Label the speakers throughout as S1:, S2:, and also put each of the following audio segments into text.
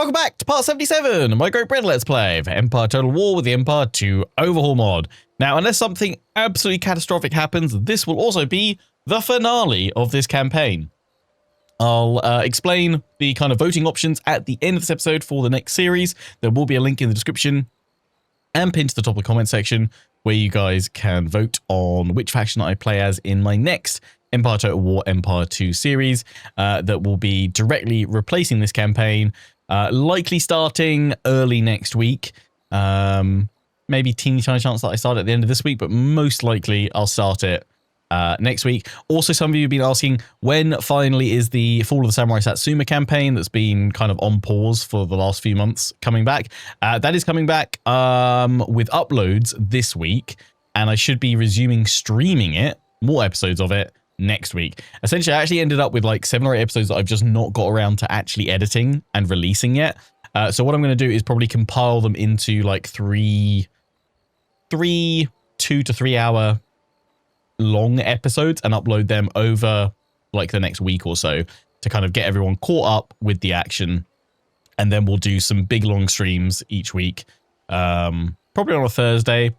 S1: Welcome back to part 77 of my Great Britain Let's Play for Empire Total War with the Empire 2 Overhaul mod. Now, unless something absolutely catastrophic happens, this will also be the finale of this campaign. I'll explain the kind of voting options at the end of this episode for the next series. There will be a link in the description and pinned to the top of the comment section where you guys can vote on which faction I play as in my next Empire Total War Empire 2 series that will be directly replacing this campaign. Likely starting early next week. Maybe teeny tiny chance that I start at the end of this week, but most likely I'll start it next week. Also, some of you have been asking when finally is the Fall of the Samurai Satsuma campaign that's been kind of on pause for the last few months coming back. That is coming back with uploads this week, and I should be resuming streaming it, more episodes of it, next week. Essentially, I actually ended up with like 7 or 8 episodes that I've just not got around to actually editing and releasing yet. So what I'm going to do is probably compile them into like 2 to 3 hour long episodes and upload them over like the next week or so to kind of get everyone caught up with the action. And then we'll do some big long streams each week, probably on a Thursday,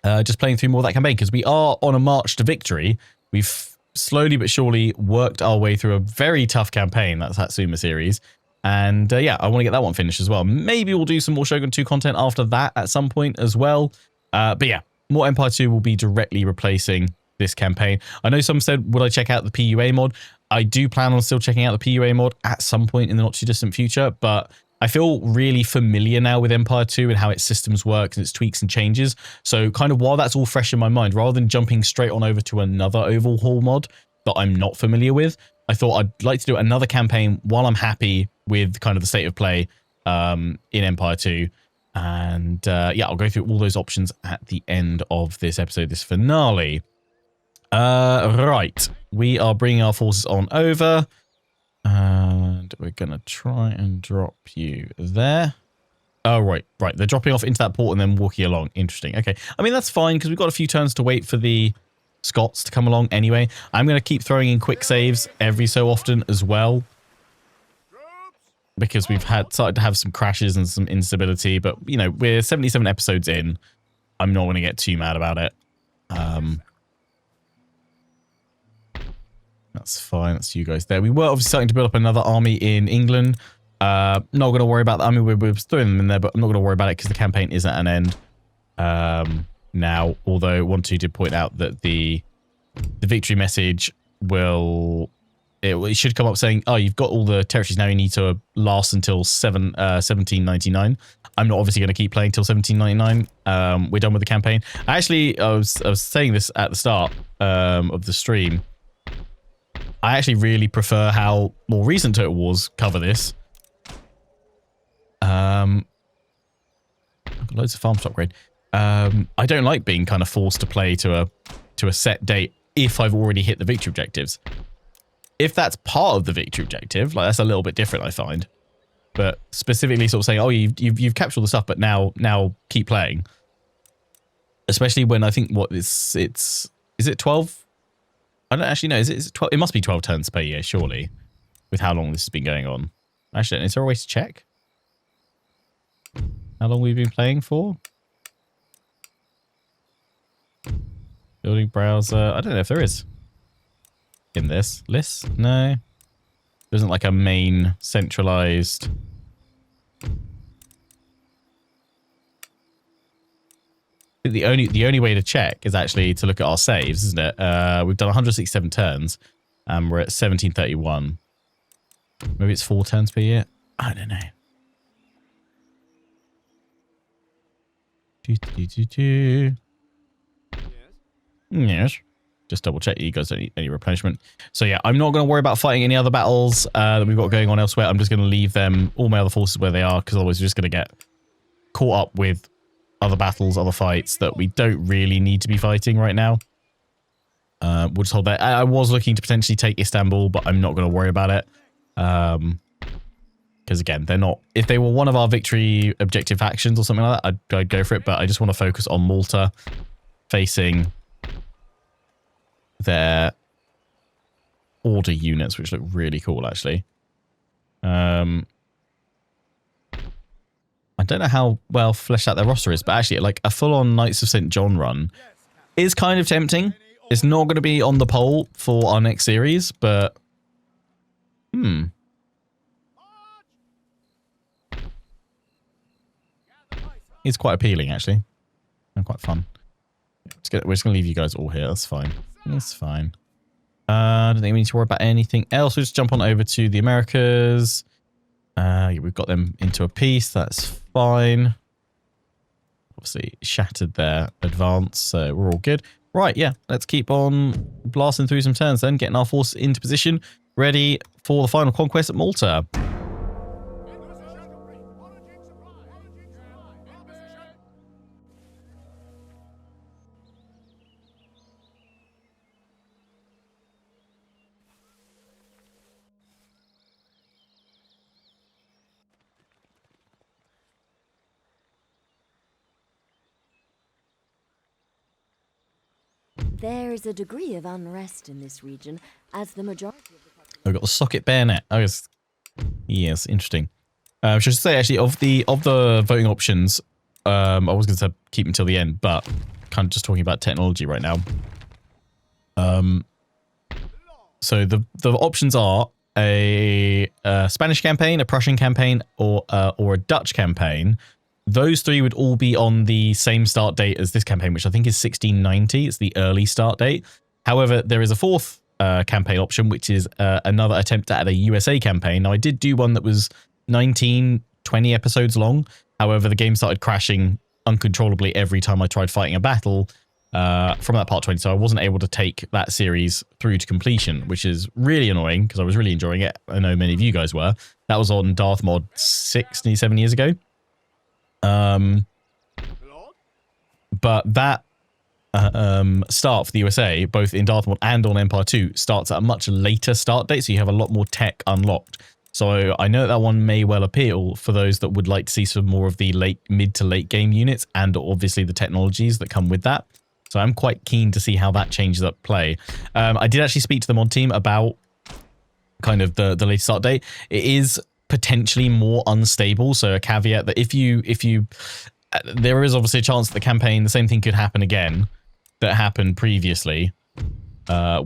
S1: just playing through more of that campaign because we are on a march to victory. We've slowly but surely worked our way through a very tough campaign, that's Satsuma series. And yeah, I want to get that one finished as well. Maybe we'll do some more Shogun 2 content after that at some point as well. But yeah, more Empire 2 will be directly replacing this campaign. I know some said, would I check out the PUA mod? I do plan on still checking out the PUA mod at some point in the not too distant future, but I feel really familiar now with Empire 2 and how its systems work and its tweaks and changes. So kind of while that's all fresh in my mind, rather than jumping straight on over to another overhaul mod that I'm not familiar with, I thought I'd like to do another campaign while I'm happy with kind of the state of play in Empire 2. And yeah, I'll go through all those options at the end of this episode, this finale. Right, we are bringing our forces on over. And we're going to try and drop you there. Oh, right. They're dropping off into that port and then walking along. Interesting. Okay. I mean, that's fine because we've got a few turns to wait for the Scots to come along anyway. I'm going to keep throwing in quick saves every so often as well, because we've started to have some crashes and some instability. But, you know, we're 77 episodes in. I'm not going to get too mad about it. That's fine. That's you guys there. We were obviously starting to build up another army in England. Not going to worry about that. I mean, we're throwing them in there, but I'm not going to worry about it because the campaign is at an end now. Although 1-2 did point out that the victory message it should come up saying, "Oh, you've got all the territories now. You need to last until 1799." I'm not obviously going to keep playing till 1799. We're done with the campaign. Actually, I was saying this at the start of the stream. I actually really prefer how more recent Total Wars cover this. Loads of farm stock grade. I don't like being kind of forced to play to a set date if I've already hit the victory objectives. If that's part of the victory objective, like that's a little bit different, I find. But specifically sort of saying, oh, you've captured all the stuff, but now keep playing. Especially when I think is it 12? I don't actually know. Is it 12? It must be 12 turns per year, surely, with how long this has been going on. Actually, is there a way to check how long we've been playing for? Building browser. I don't know if there is in this list. No, there isn't like a main centralized. The only way to check is actually to look at our saves, isn't it? We've done 167 turns, and we're at 1731. Maybe it's 4 turns per year. I don't know. Yes. Just double check you guys don't need any replenishment. So yeah, I'm not going to worry about fighting any other battles that we've got going on elsewhere. I'm just going to leave them, all my other forces where they are, because otherwise we're just going to get caught up with other battles, other fights that we don't really need to be fighting right now. We'll just hold that. I was looking to potentially take Istanbul, but I'm not going to worry about it. Because again, they're not... If they were one of our victory objective factions or something like that, I'd go for it. But I just want to focus on Malta facing their order units, which look really cool, actually. don't know how well fleshed out their roster is, but actually, like, a full-on Knights of St. John run is kind of tempting. It's not going to be on the poll for our next series, but... It's quite appealing, actually. And quite fun. We're just going to leave you guys all here. That's fine. That's fine. I don't think we need to worry about anything else. We'll just jump on over to the Americas. We've got them into a piece. That's fine. Obviously, shattered their advance, so we're all good. Right, yeah. Let's keep on blasting through some turns then. Getting our force into position. Ready for the final conquest at Malta.
S2: There is a degree of unrest in this region, as the majority of the population...
S1: We've got the socket bayonet. Oh, yes, interesting. I should say, actually, of the voting options, I was going to keep until the end, but kind of just talking about technology right now. So the options are a Spanish campaign, a Prussian campaign, or a Dutch campaign. Those three would all be on the same start date as this campaign, which I think is 1690. It's the early start date. However, there is a fourth campaign option, which is another attempt at a USA campaign. Now, I did do one that was 19, 20 episodes long. However, the game started crashing uncontrollably every time I tried fighting a battle from that part 20. So I wasn't able to take that series through to completion, which is really annoying because I was really enjoying it. I know many of you guys were. That was on Darth Mod 7 years ago. But that start for the USA, both in Darth Mod and on Empire 2, starts at a much later start date, so you have a lot more tech unlocked. So I know that one may well appeal for those that would like to see some more of the mid to late game units and obviously the technologies that come with that. So I'm quite keen to see how that changes up play. I did actually speak to the mod team about kind of the later start date. It is potentially more unstable, so a caveat that if you there is obviously a chance that the campaign, the same thing could happen again that happened previously,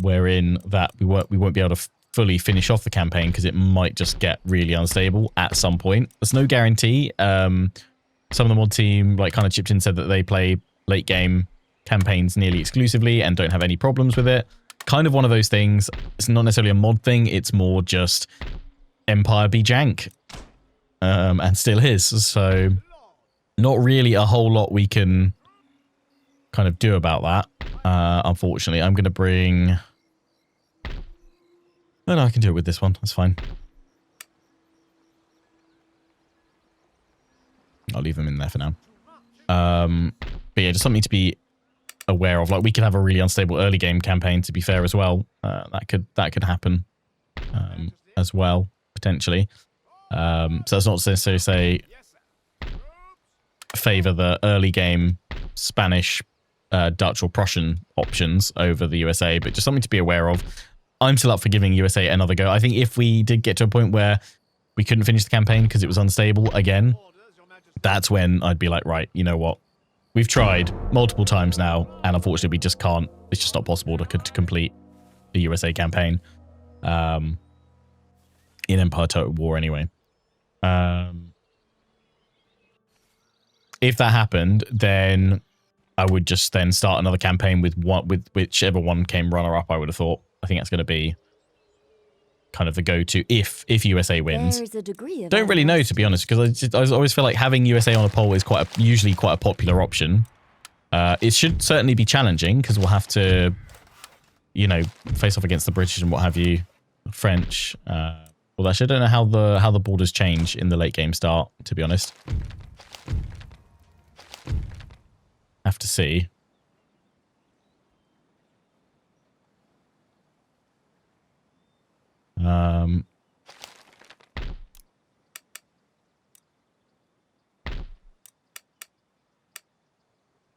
S1: wherein that we won't be able to fully finish off the campaign because it might just get really unstable at some point. There's no guarantee. Some of the mod team like kind of chipped in and said that they play late game campaigns nearly exclusively and don't have any problems with it. Kind of one of those things. It's not necessarily a mod thing. It's more just Empire be jank, and still is. So not really a whole lot we can kind of do about that. Unfortunately, I'm going to bring... No, I can do it with this one. That's fine. I'll leave them in there for now. But yeah, just something to be aware of. Like, we could have a really unstable early game campaign, to be fair, as well. That could happen as well, potentially. So that's not to necessarily say favor the early game Spanish, Dutch or Prussian options over the USA, but just something to be aware of. I'm still up for giving USA another go. I think if we did get to a point where we couldn't finish the campaign because it was unstable again, that's when I'd be like, right, you know what? We've tried multiple times now, and unfortunately we just can't. It's just not possible to complete the USA campaign in Empire Total War anyway. If that happened, then I would just then start another campaign with whichever one came runner-up, I would have thought. I think that's going to be kind of the go-to if USA wins. Don't really know, to be honest, because I always feel like having USA on a poll is usually quite a popular option. It should certainly be challenging because we'll have to, you know, face off against the British and what have you, French. Well, actually, I don't know how the borders change in the late game start, to be honest. Have to see.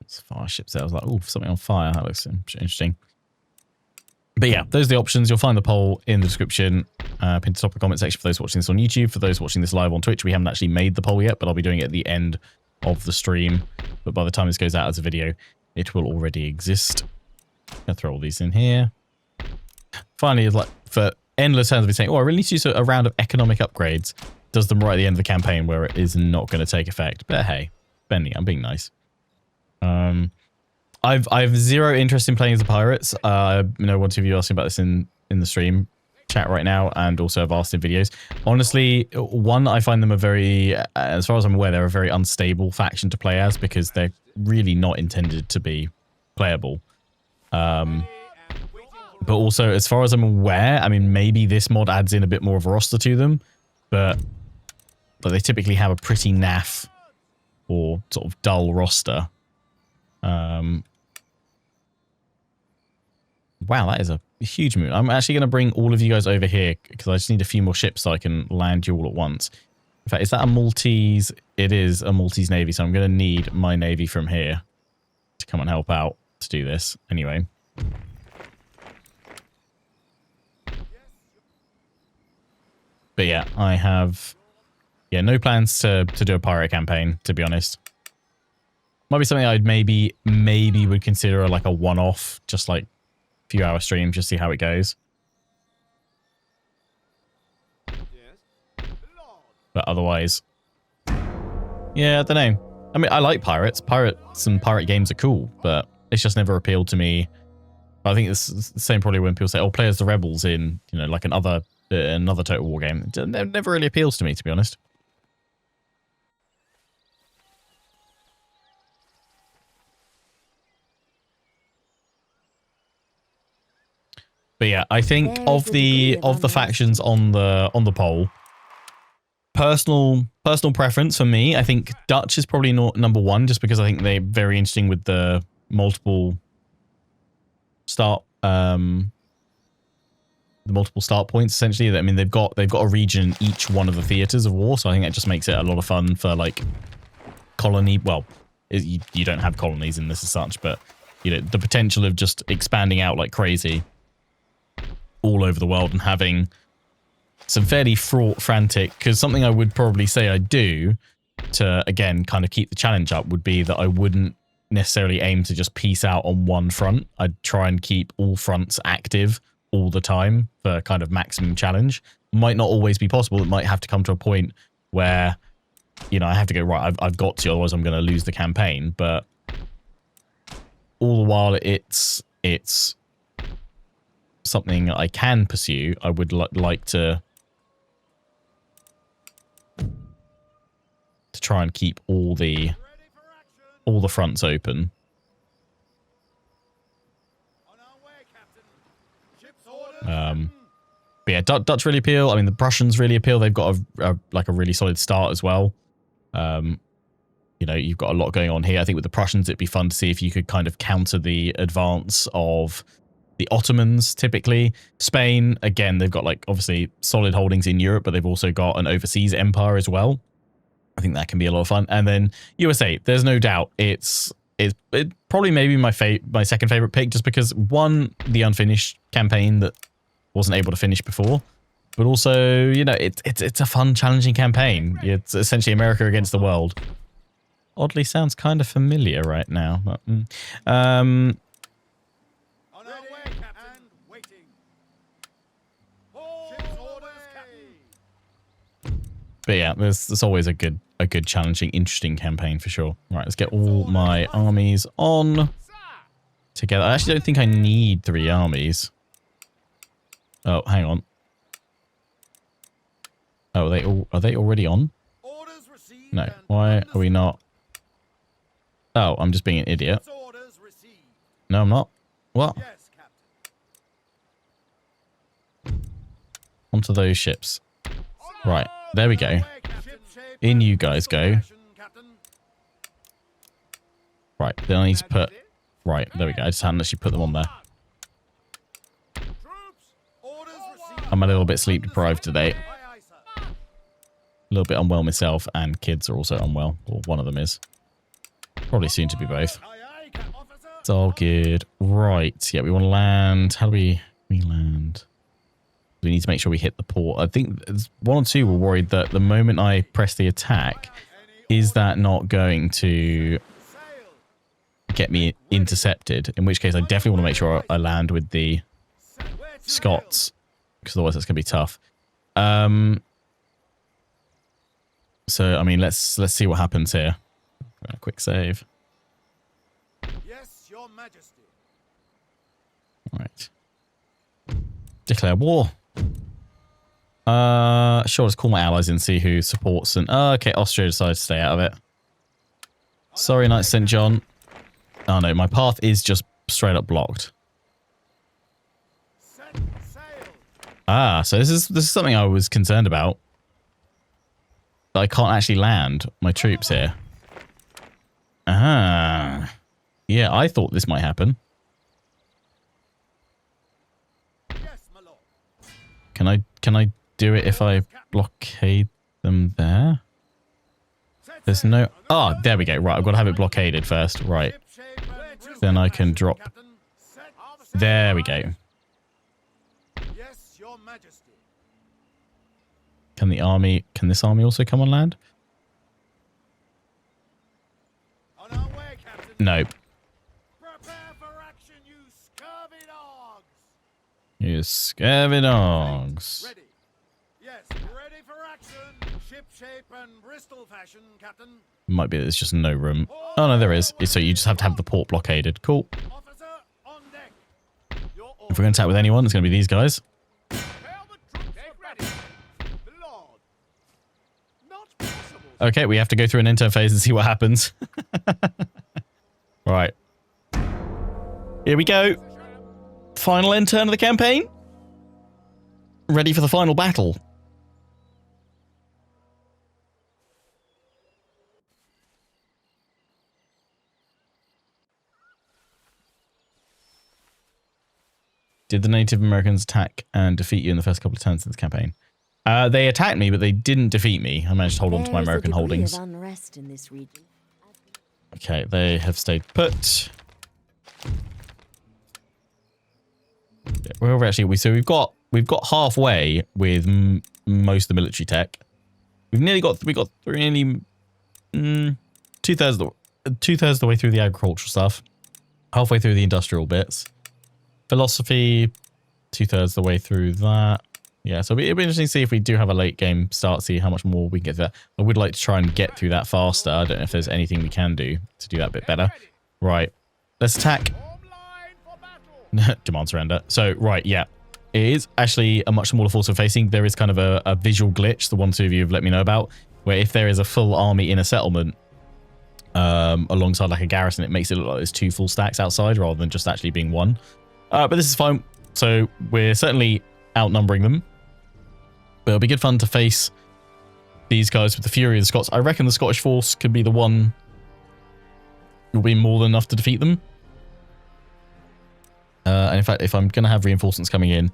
S1: It's fire ship sales. Like, oh, something on fire. That looks interesting. But yeah, those are the options. You'll find the poll in the description, pinned to the top of the comment section for those watching this on YouTube. For those watching this live on Twitch, we haven't actually made the poll yet, but I'll be doing it at the end of the stream. But by the time this goes out as a video, it will already exist. I'm going to throw all these in here. Finally, like for endless times, I've been saying, oh, I really need to use a round of economic upgrades. Does them right at the end of the campaign where it is not going to take effect. But hey, Benny, I'm being nice. I've zero interest in playing as the pirates. I know one of you asking about this in the stream chat right now, and also I've asked in videos. Honestly, one, I find them a very, as far as I'm aware, they're a very unstable faction to play as because they're really not intended to be playable. But also, as far as I'm aware, I mean, maybe this mod adds in a bit more of a roster to them, but they typically have a pretty naff or sort of dull roster. Wow, that is a huge move. I'm actually going to bring all of you guys over here because I just need a few more ships so I can land you all at once. In fact, is that a Maltese? It is a Maltese Navy, so I'm going to need my Navy from here to come and help out to do this. Anyway. But yeah, I have no plans to do a pirate campaign, to be honest. Might be something I'd maybe would consider like a one-off, just like few hour stream, just see how it goes. But otherwise, yeah, I don't know. I mean, I like pirates. Pirates and pirate games are cool, but it's just never appealed to me. I think it's the same probably when people say, "Oh, play as the rebels in, you know, like another Total War game." It never really appeals to me, to be honest. But yeah, I think of the factions on the poll, personal preference for me, I think Dutch is probably number one, just because I think they're very interesting with the multiple start points. Essentially, I mean they've got a region in each one of the theaters of war, so I think that just makes it a lot of fun for like colony. Well, you don't have colonies in this as such, but you know the potential of just expanding out like crazy all over the world and having some fairly fraught, frantic, because something I would probably say I do to, again, kind of keep the challenge up would be that I wouldn't necessarily aim to just piece out on one front. I'd try and keep all fronts active all the time for kind of maximum challenge. Might not always be possible. It might have to come to a point where, you know, I have to go, right, I've got to, otherwise I'm going to lose the campaign. But all the while it's something I can pursue, I would like to try and keep all the fronts open. But yeah, Dutch really appeal. I mean, the Prussians really appeal. They've got a really solid start as well. You know, you've got a lot going on here. I think with the Prussians, it'd be fun to see if you could kind of counter the advance of the Ottomans, typically. Spain, again, they've got like obviously solid holdings in Europe, but they've also got an overseas empire as well. I think that can be a lot of fun. And then USA, there's no doubt it's probably maybe my second favorite pick, just because one, the unfinished campaign that wasn't able to finish before, but also, you know, it's a fun, challenging campaign. It's essentially America against the world. Oddly sounds kind of familiar right now. But, but yeah, there's always a good, challenging, interesting campaign for sure. Right, let's get all my armies on together. I actually don't think I need 3 armies. Oh, hang on. Oh, are they already on? No, why are we not? Oh, I'm just being an idiot. No, I'm not. What? Onto those ships. Right. There we go. In you guys go. Right, then I need to put... Right, there we go. I just hadn't actually put them on there. I'm a little bit sleep deprived today. A little bit unwell myself, and kids are also unwell. Or one of them is. Probably soon to be both. It's all good. Right, yeah, we want to land... How do we We land. We need to make sure we hit the port. I think one or two were worried that the moment I press the attack, is that not going to get me intercepted? In which case, I definitely want to make sure I land with the Scots, because otherwise that's going to be tough. So, I mean, let's see what happens here. A quick save.
S3: Yes, Your Majesty.
S1: All right. Declare war. Sure, let's call my allies and see who supports and... okay, Austria decided to stay out of it. Sorry, Knight St. John. Oh no, my path is just straight up blocked. Ah, so this is something I was concerned about. That I can't actually land my troops here. Ah. Yeah, I thought this might happen. Can I do it if I blockade them there? There's no... Ah, there we go. Right, I've got to have it blockaded first. Right. Then I can drop... There we go.
S3: Yes, Your Majesty.
S1: Can the army... Can this army also come on land?
S3: On our way, Captain.
S1: Nope.
S3: Prepare for action, you scurvy dogs.
S1: You scurvy dogs.
S3: Ready. Yes, ready for action. Ship shape and Bristol fashion, Captain.
S1: Might be there's just no room. Oh no, there is. So you just have to have the port blockaded. Cool.
S3: Officer on deck. Your
S1: If we're going to attack with anyone, it's going to be these guys. Okay, we have to go through an interface and see what happens. Right. Here we go. Final end turn of the campaign. Ready for the final battle. Did the Native Americans attack and defeat you in the first couple of turns of the campaign? They attacked me, but they didn't defeat me. I managed to hold on to my American holdings.
S2: Of unrest in this region.
S1: Okay, they have stayed put. Where are we actually? So we've got halfway with most of the military tech. We've nearly got nearly 2/3 of the way through the agricultural stuff. Halfway through the industrial bits. Philosophy, 2/3 of the way through that. Yeah, so it'll be interesting to see if we do have a late game start, see how much more we can get through that. I would like to try and get through that faster. I don't know if there's anything we can do to do that a bit better. Right, let's attack. Demand surrender. So, right, yeah. It is actually a much smaller force we're facing. There is kind of a visual glitch, the one or two of you have let me know about, where if there is a full army in a settlement alongside like a garrison, it makes it look like there's two full stacks outside rather than just actually being one. But this is fine. So we're certainly outnumbering them. But it'll be good fun to face these guys with the fury of the Scots. I reckon the Scottish force could be the one who'll be more than enough to defeat them. And in fact, if I'm going to have reinforcements coming in,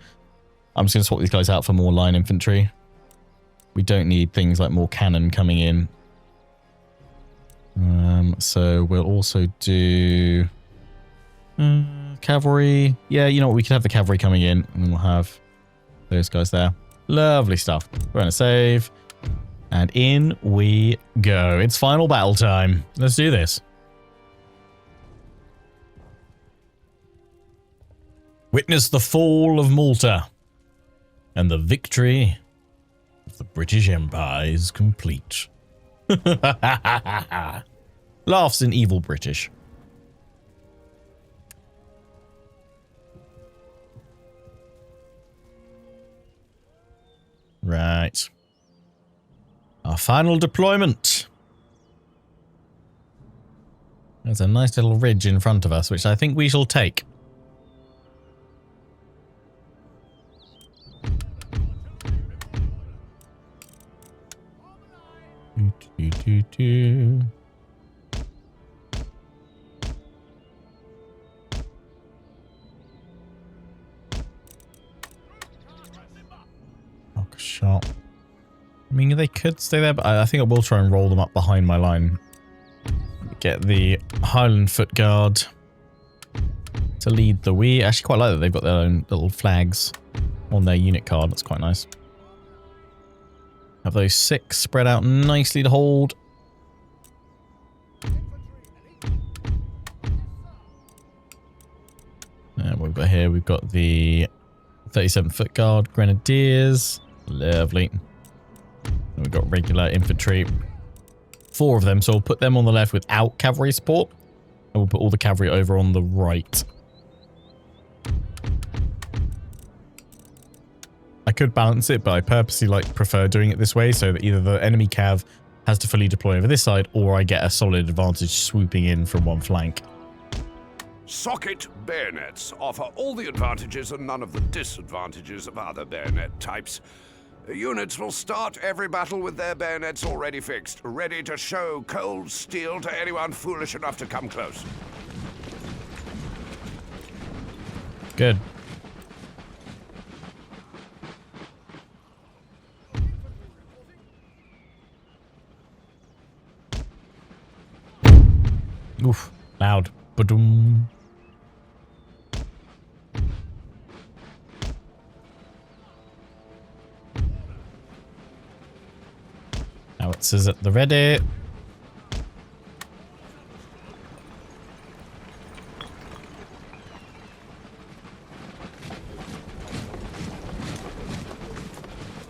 S1: I'm just going to swap these guys out for more line infantry. We don't need things like more cannon coming in. So we'll also do cavalry. Yeah, you know what? We can have the cavalry coming in, and then we'll have those guys there. Lovely stuff. We're going to save. And in we go. It's final battle time. Let's do this. Witness the fall of Malta. And the victory of the British Empire is complete. Laughs in evil British. Right. Our final deployment. There's a nice little ridge in front of us, which I think we shall take. Shot. I mean, they could stay there, but I think I will try and roll them up behind my line. Get the Highland Foot Guard to lead the way. I actually quite like that they've got their own little flags on their unit card. That's quite nice. Have those 6 spread out nicely to hold. And what we've got here, we've got the 37th Foot Guard Grenadiers. Lovely. And we've got regular infantry. 4 of them, so we'll put them on the left without cavalry support. And we'll put all the cavalry over on the right. I could balance it, but I purposely prefer doing it this way so that either the enemy cav has to fully deploy over this side, or I get a solid advantage swooping in from one flank.
S4: Socket bayonets offer all the advantages and none of the disadvantages of other bayonet types. Units will start every battle with their bayonets already fixed, ready to show cold steel to anyone foolish enough to come close.
S1: Good. Oof, loud. Ba-doom. Howitzers at the ready.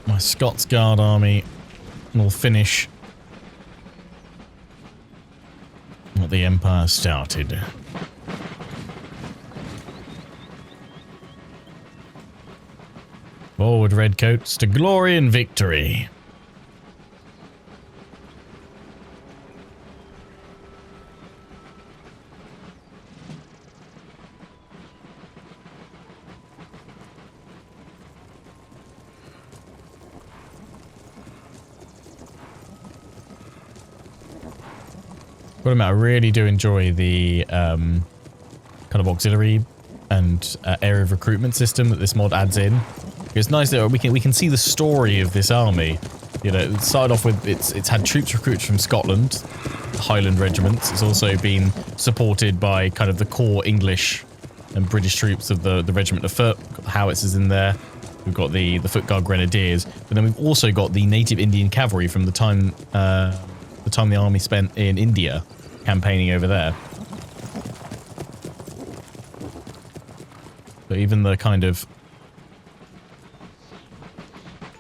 S1: My Scots Guard army will finish what the Empire started. Forward, redcoats, to glory and victory. I really do enjoy the kind of auxiliary and area of recruitment system that this mod adds in. It's nice that we can see the story of this army. You know, it started off with it's had troops recruited from Scotland, Highland regiments. It's also been supported by kind of the core English and British troops of the regiment of foot. We've got the howitzers in there. We've got the Foot Guard Grenadiers, but then we've also got the native Indian cavalry from the time the army spent in India, campaigning over there. But even the kind of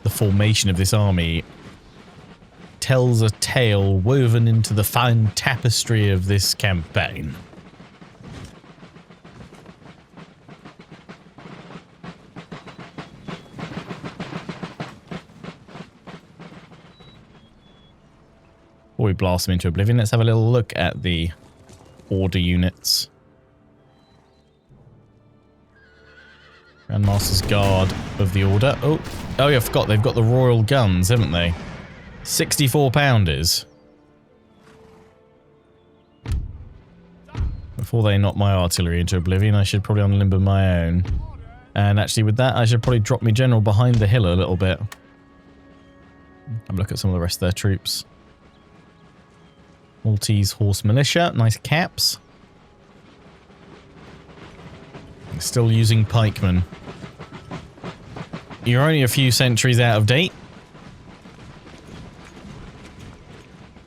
S1: the formation of this army tells a tale woven into the fine tapestry of this campaign. Before we blast them into oblivion, let's have a little look at the order units. Grandmaster's Guard of the Order. Oh yeah, I forgot. They've got the Royal Guns, haven't they? 64 pounders. Before they knock my artillery into oblivion, I should probably unlimber my own. And actually with that, I should probably drop my general behind the hill a little bit. Have a look at some of the rest of their troops. Maltese Horse Militia, nice caps. Still using pikemen. You're only a few centuries out of date.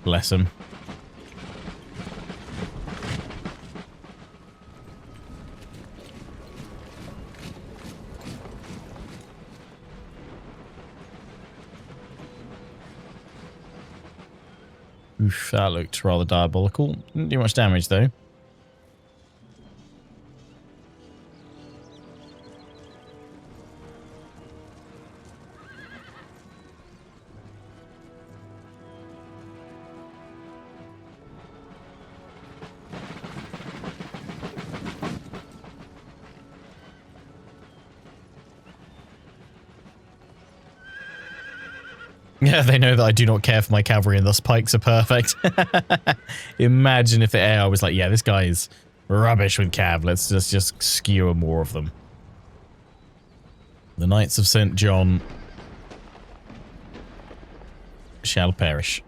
S1: Bless them. Oof, that looked rather diabolical. Didn't do much damage though. Yeah, they know that I do not care for my cavalry and thus pikes are perfect. Imagine if the AI was like, yeah, this guy is rubbish with cav. Let's just skewer more of them. The Knights of St. John shall perish.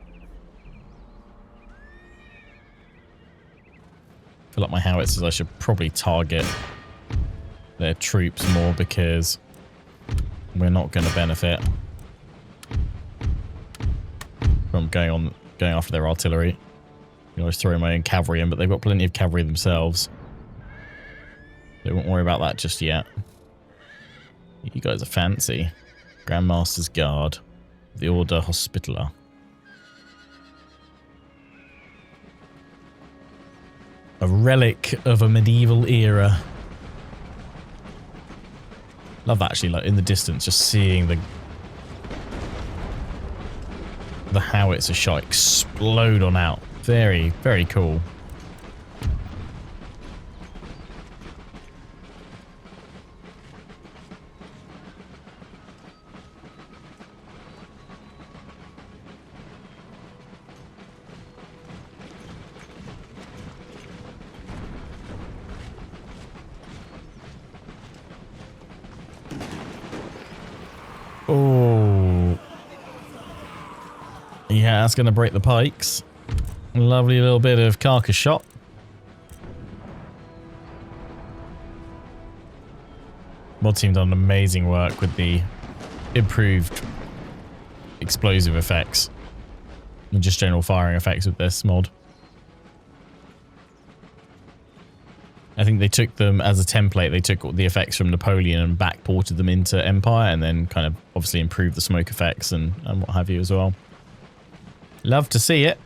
S1: I feel like my howitzers I should probably target their troops more because we're not going to benefit from going after their artillery. I was throwing my own cavalry in, but they've got plenty of cavalry themselves. They won't worry about that just yet. You guys are fancy. Grandmaster's Guard. The Order Hospitaller. A relic of a medieval era. Love that, actually, like in the distance, just seeing the howitzer shot explode on out. Very, very cool. Oh. Yeah, that's going to break the pikes. Lovely little bit of carcass shot. Mod team done amazing work with the improved explosive effects and just general firing effects with this mod. I think they took them as a template. They took the effects from Napoleon and backported them into Empire, and then kind of obviously improved the smoke effects and what have you as well. Love to see it.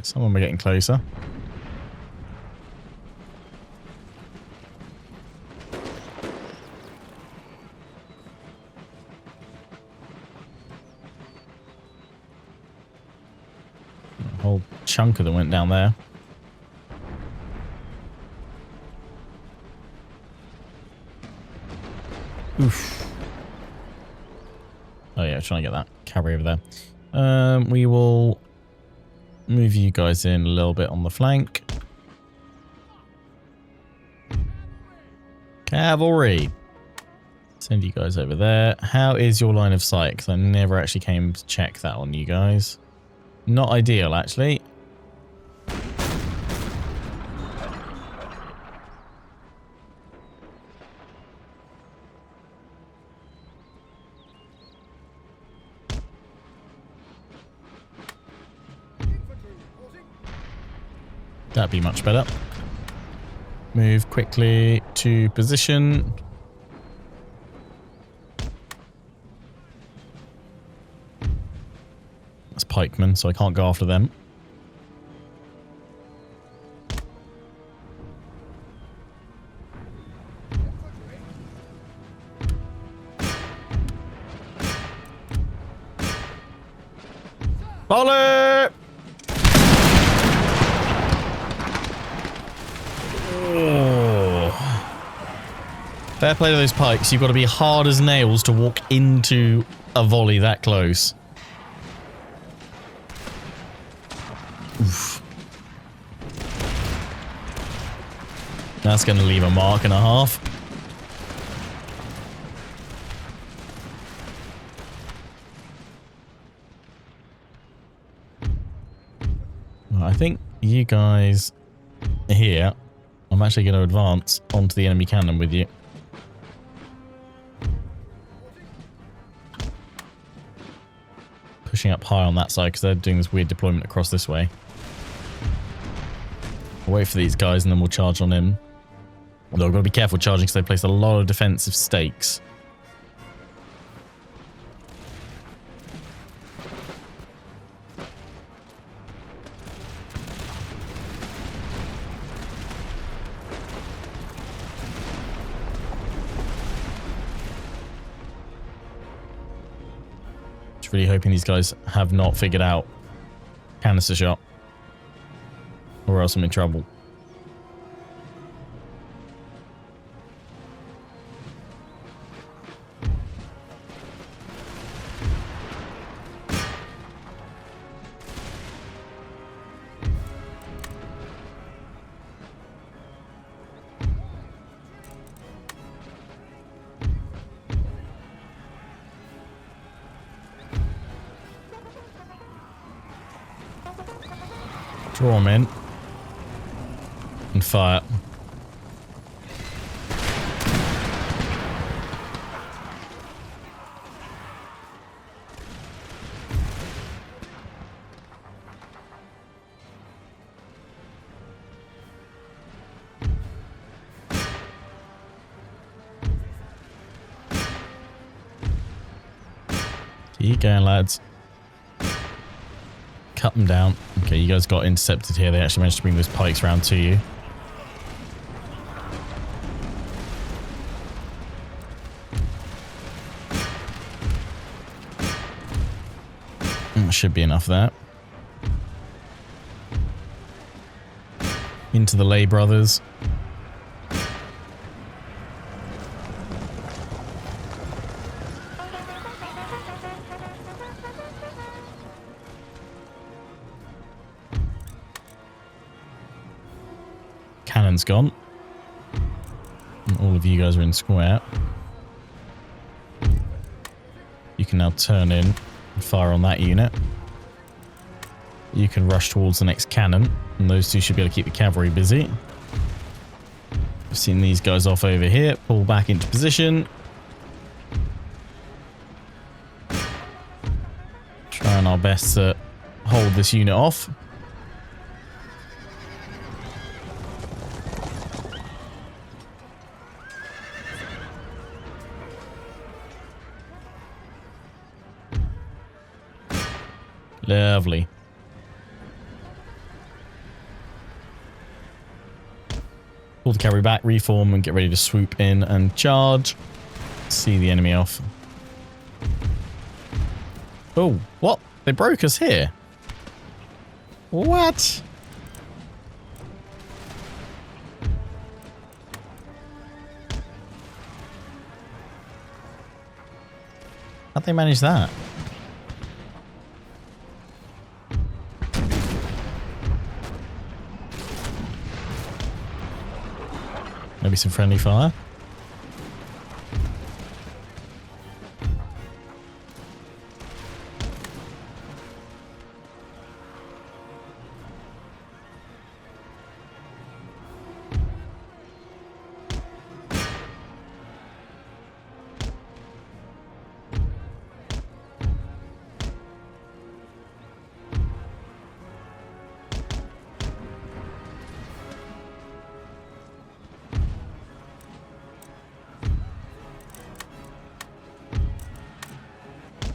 S1: Someone we're getting closer. A whole chunk of them went down there. Oof. Oh yeah, trying to get that cavalry over there. We will move you guys in a little bit on the flank. Cavalry. Send you guys over there. How is your line of sight? Because I never actually came to check that on you guys. Not ideal, actually. That'd be much better. Move quickly to position. That's pikemen, so I can't go after them. Volley! Fair play to those pikes. You've got to be hard as nails to walk into a volley that close. Oof. That's going to leave a mark and a half. Well, I think you guys here, I'm actually going to advance onto the enemy cannon with you. Pushing up high on that side because they're doing this weird deployment across this way. I'll wait for these guys and then we'll charge on him. Although I've got to be careful charging because they place a lot of defensive stakes. Really hoping these guys have not figured out canister shot, or else I'm in trouble. Draw them in and fire. Keep going, lads. Cut them down. Okay, you guys got intercepted here. They actually managed to bring those pikes round to you. Should be enough of that. Into the Lay brothers. Cannon's gone. And all of you guys are in square. You can now turn in and fire on that unit. You can rush towards the next cannon, and those two should be able to keep the cavalry busy. We've seen these guys off over here. Pull back into position. Trying our best to hold this unit off. Lovely. Pull the cavalry back, reform, and get ready to swoop in and charge. See the enemy off. Oh, what? They broke us here. What? How'd they manage that? Maybe some friendly fire.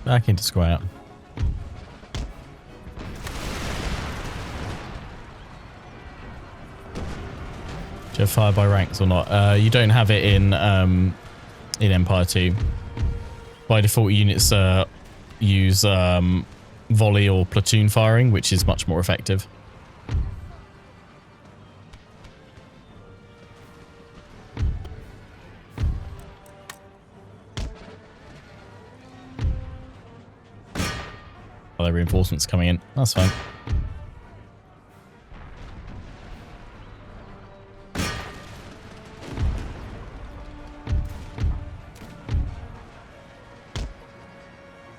S1: Back into square. Do you have fire by ranks or not? You don't have it in Empire 2. By default, units use volley or platoon firing, which is much more effective. Other reinforcements coming in. That's fine.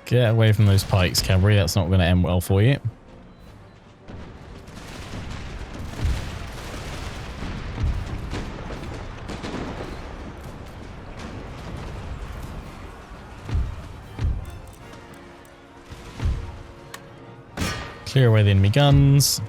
S1: Get away from those pikes, cavalry. That's not going to end well for you. Clear away the enemy guns.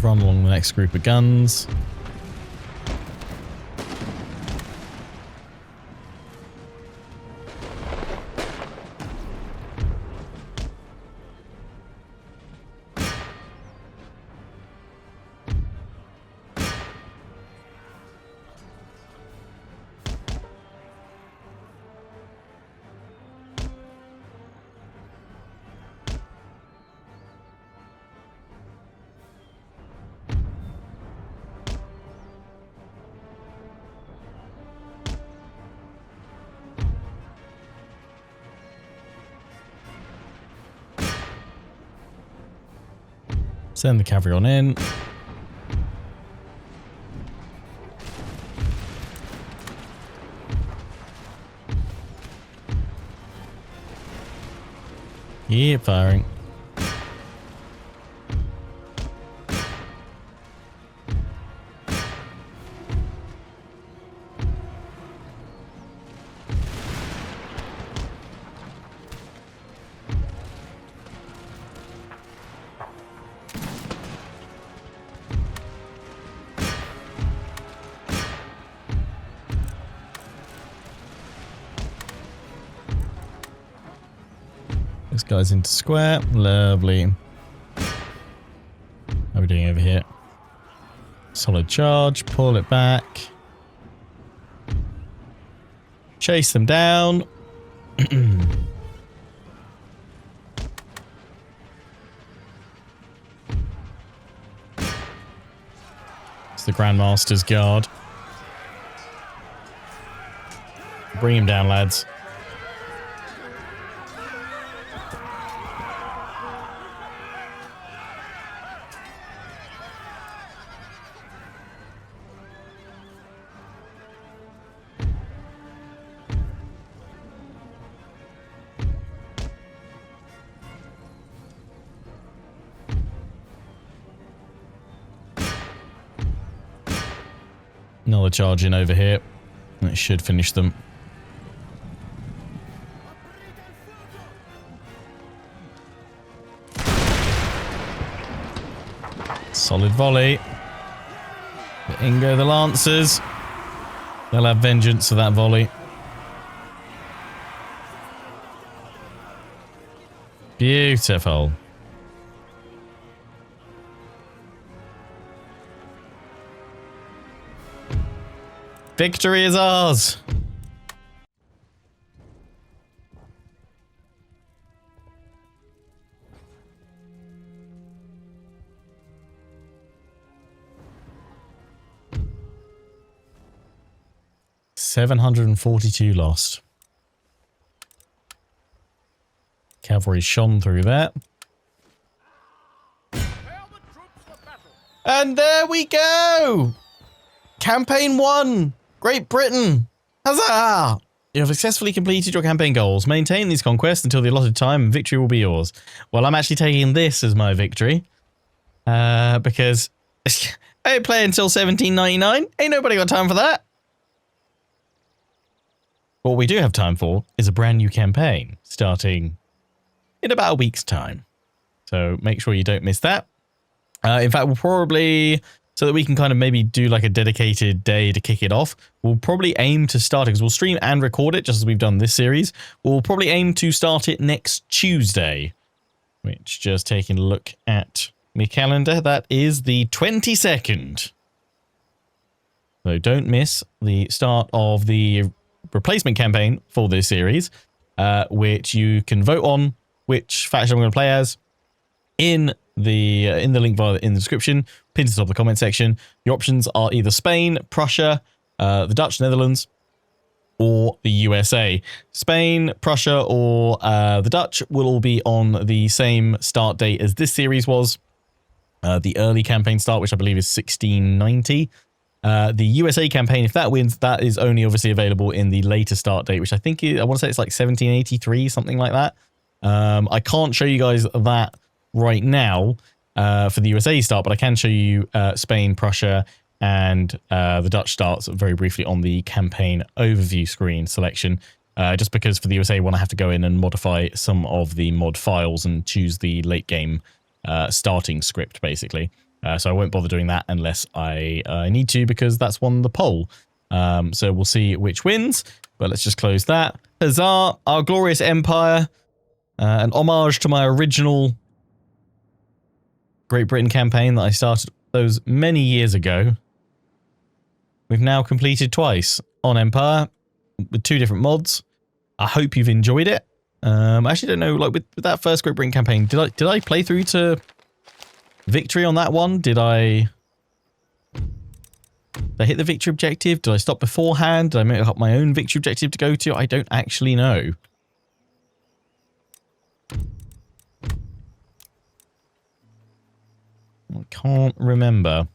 S1: Run along the next group of guns. Send the cavalry on in. Keep firing. This guy's into square. Lovely. How are we doing over here? Solid charge. Pull it back. Chase them down. It's the Grandmaster's Guard. Bring him down, lads. Another charge in over here. That should finish them. Solid volley. In go the Lancers. They'll have vengeance for that volley. Beautiful. Victory is ours! $742 lost. Cavalry shone through that. And there we go! Campaign 1! Great Britain! Huzzah! You have successfully completed your campaign goals. Maintain these conquests until the allotted time and victory will be yours. Well, I'm actually taking this as my victory. Because I ain't play until 1799. Ain't nobody got time for that. What we do have time for is a brand new campaign starting in about a week's time. So make sure you don't miss that. In fact, we'll probably... So that we can kind of maybe do like a dedicated day to kick it off. We'll probably aim to start it, because we'll stream and record it just as we've done this series. We'll probably aim to start it next Tuesday. Which, just taking a look at my calendar, that is the 22nd. So don't miss the start of the replacement campaign for this series. Which you can vote on which faction I'm going to play as in the link in the description, pinned to the top of the comment section. Your options are either Spain, Prussia, the Dutch, Netherlands, or the USA. Spain, Prussia, or the Dutch will all be on the same start date as this series was. The early campaign start, which I believe is 1690. The USA campaign, if that wins, that is only obviously available in the later start date, which I think I want to say it's like 1783, something like that. I can't show you guys that right now for the USA start, but I can show you Spain, Prussia, and the Dutch starts very briefly on the campaign overview screen selection, just because for the USA one I have to go in and modify some of the mod files and choose the late game starting script, basically. So I won't bother doing that unless I need to, because that's won the poll. So we'll see which wins, but let's just close that. Huzzah, our glorious empire, an homage to my original Great Britain campaign that I started those many years ago. We've now completed twice on Empire with 2 different mods. I hope you've enjoyed it. I actually don't know, like with that first Great Britain campaign, did I play through to victory on that one? Did I hit the victory objective? Did I stop beforehand? Did I make up my own victory objective to go to? I don't actually know. I can't remember.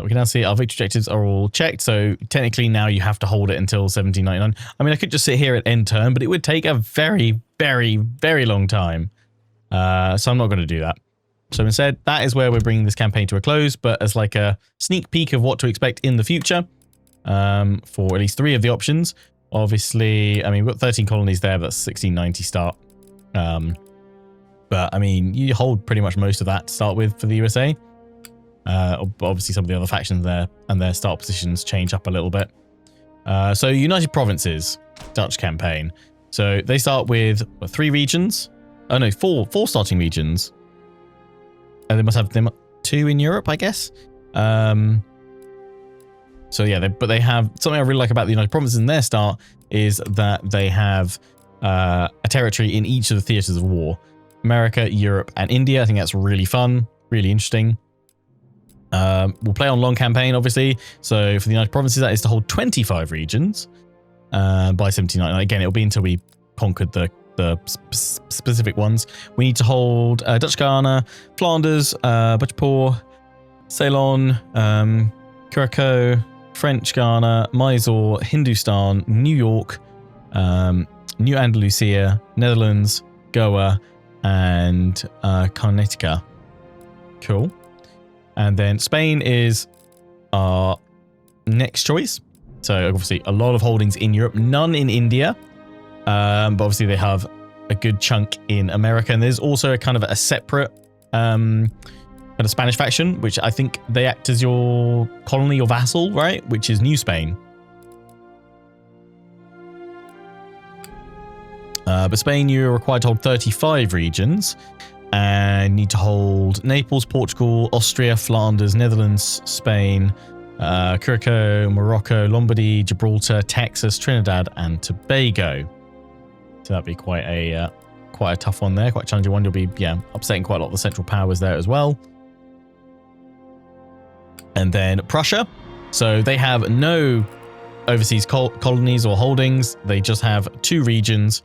S1: We can now see our victory objectives are all checked. So technically now you have to hold it until 1799. I mean, I could just sit here at end turn, but it would take a very, very, very long time. So I'm not going to do that. So instead, that is where we're bringing this campaign to a close, but as like a sneak peek of what to expect in the future for at least 3 of the options. Obviously, I mean, we've got 13 colonies there, but that's 1690 start. But I mean, you hold pretty much most of that to start with for the USA. Obviously, some of the other factions there and their start positions change up a little bit. So United Provinces, Dutch campaign. So they start with 3 regions. Oh no, 4 starting regions. And they must have them 2 in Europe, I guess. So yeah, but they have something I really like about the United Provinces in their start is that they have a territory in each of the theaters of war. America, Europe, and India. I think that's really fun, really interesting. We'll play on long campaign, obviously. So for the United Provinces, that is to hold 25 regions by 1799. Again, it'll be until we conquered the specific ones. We need to hold Dutch Guiana, Flanders, Butchpore, Ceylon, Curacao, French Guiana, Mysore, Hindustan, New York, New Andalusia, Netherlands, Goa, and Karnataka. Cool. And then Spain is our next choice. So obviously a lot of holdings in Europe, none in India. But obviously they have a good chunk in America. And there's also a kind of a separate kind of Spanish faction, which I think they act as your colony or vassal, right? Which is New Spain. But Spain, you're required to hold 35 regions. And need to hold Naples, Portugal, Austria, Flanders, Netherlands, Spain, Curacao, Morocco, Lombardy, Gibraltar, Texas, Trinidad, and Tobago. So that'd be quite a tough one there, quite a challenging one. You'll be upsetting quite a lot of the central powers there as well. And then Prussia. So they have no overseas colonies or holdings. They just have 2 regions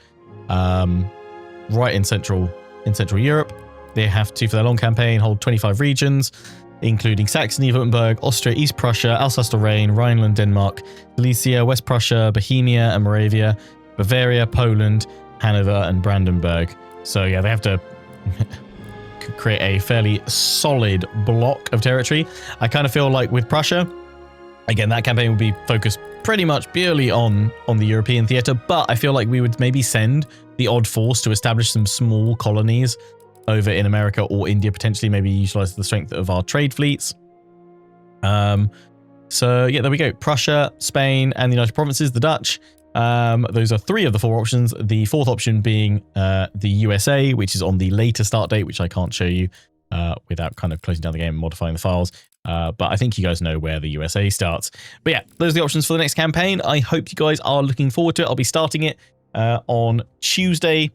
S1: right in Central Europe. They have to, for their long campaign, hold 25 regions, including Saxony, Württemberg, Austria, East Prussia, Alsace-Lorraine, Rhineland, Denmark, Silesia, West Prussia, Bohemia and Moravia, Bavaria, Poland, Hanover, and Brandenburg. So yeah, they have to create a fairly solid block of territory. I kind of feel like with Prussia, again, that campaign would be focused pretty much purely on the European theatre, but I feel like we would maybe send the odd force to establish some small colonies over in America or India, potentially maybe utilize the strength of our trade fleets. So yeah, there we go. Prussia, Spain, and the United Provinces, the Dutch. Those are 3 of the 4 options. The 4th option being the USA, which is on the later start date, which I can't show you without kind of closing down the game and modifying the files. But I think you guys know where the USA starts. But yeah, those are the options for the next campaign. I hope you guys are looking forward to it. I'll be starting it on Tuesday,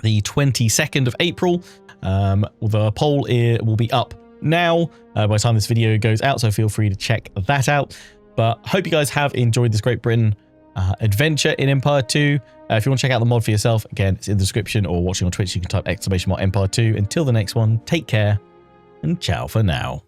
S1: the 22nd of April. The poll will be up now by the time this video goes out, so feel free to check that out. But hope you guys have enjoyed this Great Britain adventure in Empire 2. If you want to check out the mod for yourself, again, it's in the description, or watching on Twitch, you can type !Empire 2. Until the next one, take care and ciao for now.